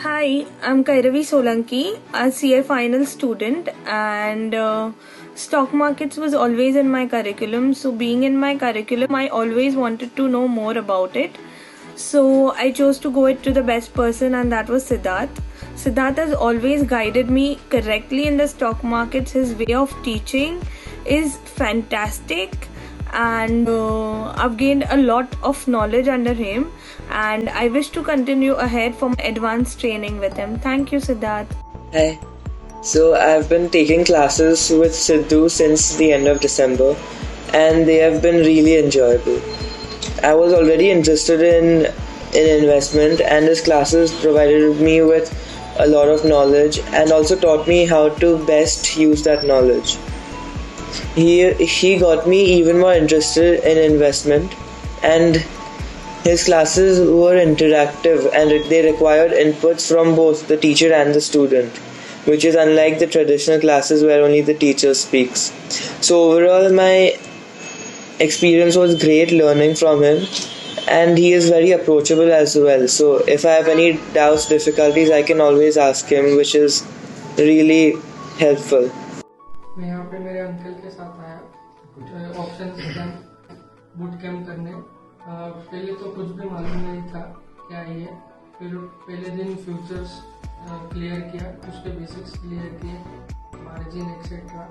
Hi, I'm Kairavi Solanki, a CA final student, and stock markets was always in my curriculum. So, being in my curriculum, I always wanted to know more about it. So, I chose to go it to the best person, and that was Siddharth. Siddharth has always guided me correctly in the stock markets. His way of teaching is fantastic, and I've gained a lot of knowledge under him, and I wish to continue ahead for my advanced training with him. Thank you, Siddharth. Hi. So I've been taking classes with Sidhu since the end of December, and they have been really enjoyable. I was already interested in investment, and his classes provided me with a lot of knowledge and also taught me how to best use that knowledge. He got me even more interested in investment, and his classes were interactive and they required inputs from both the teacher and the student, which is unlike the traditional classes where only the teacher speaks. So overall, my experience was great learning from him, and he is very approachable as well. So if I have any doubts, difficulties, I can always ask him, which is really helpful. मैं यहाँ पे मेरे uncle के साथ आया कुछ option boot camp करने। पहले तो कुछ भी मालूम नहीं था क्या ये। फिर पहले दिन फ्यूचर्स क्लियर किया, उसके बेसिक्स क्लियर किए, margin etcetera.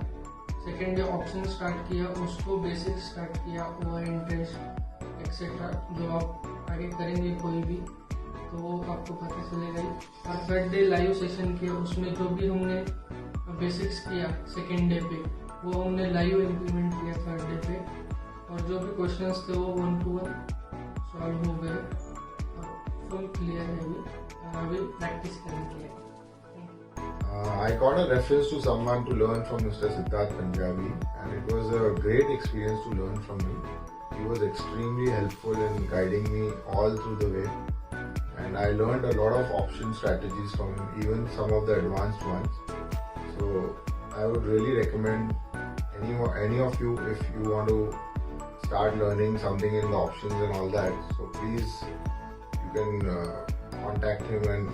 Second day option start किया, उसको बेसिक्स स्टार्ट किया, ओवर इंटरेस्ट एक्सेट्रा, जो आप आगे करेंगे कोई भी तो वो आपको पता चलेगा ही। और थर्ड डे लाइव सेशन किया, उसमें जो भी हमने बेसिक्स किया सेकेंड डे पे वो हमने लाइव इम्प्लीमेंट किया थर्ड डे पे, और जो भी क्वेश्चंस थे वो 1-to-1 सॉल्व हो गए और फुल क्लियर है अभी प्रैक्टिस करने के लिए। I got a reference to someone to learn from Mr. Sid Panjabi, and it was a great experience to learn from him. He was extremely helpful in guiding me all through the way, and I learned a lot of option strategies from him, even some of the advanced ones. So I would really recommend any of you, if you want to start learning something in the options and all that, so please you can contact him, and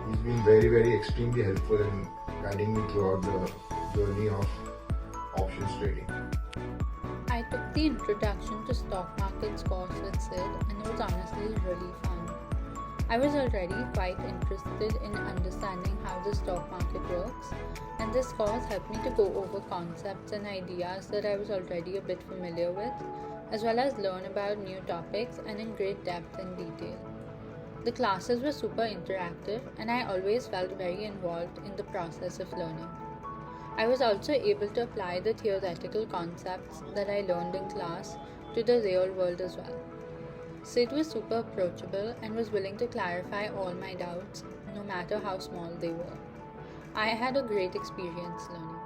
he's been very extremely helpful in guiding me throughout the journey of options trading. I took the introduction to stock markets course with Sid, and it was honestly really fun. I was already quite interested in understanding how the stock market works, and this course helped me to go over concepts and ideas that I was already a bit familiar with, as well as learn about new topics and in great depth and detail. The classes were super interactive, and I always felt very involved in the process of learning. I was also able to apply the theoretical concepts that I learned in class to the real world as well. Sid was super approachable and was willing to clarify all my doubts, no matter how small they were. I had a great experience learning.